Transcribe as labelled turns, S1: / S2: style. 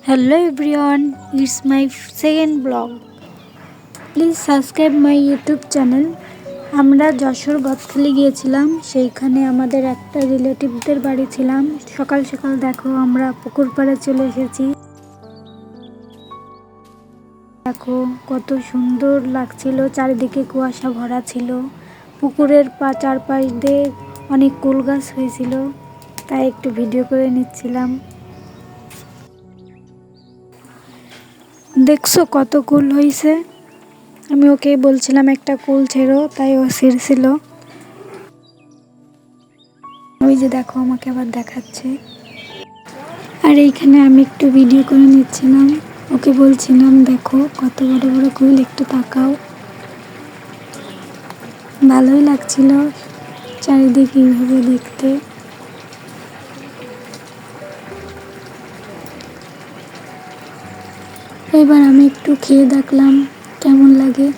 S1: Hello everyone, it's my second blog. Please subscribe my YouTube channel. আমরা যশোর গদখালি গিয়েছিলাম, সেইখানে আমাদের একটা রিলেটিভদের বাড়ি ছিলাম। সকাল সকাল দেখো আমরা পুকুর পাড়ে চলে এসেছি। দেখো কত সুন্দর লাগছিল, চারিদিকে কুয়াশা ভরা ছিল। পুকুরের চারপাশ দিয়ে অনেক কুল গাছ হয়েছিল, তাই একটু ভিডিও করে নিচ্ছিলাম। দেখছো কত কুল হয়েছে। আমি ওকে বলছিলাম একটা কুল ছেড়ো, তাই ও ছিঁড়ছিল। ওই যে দেখো আমাকে আবার দেখাচ্ছে। আর এইখানে আমি একটু ভিডিও করে নিচ্ছিলাম, ওকে বলছিলাম দেখো কত বড় বড় কুল, একটু তাকাও। ভালোই লাগছিল চারিদিকে এইভাবে দেখতে। এবার আমি একটু খেয়ে দেখলাম কেমন লাগে।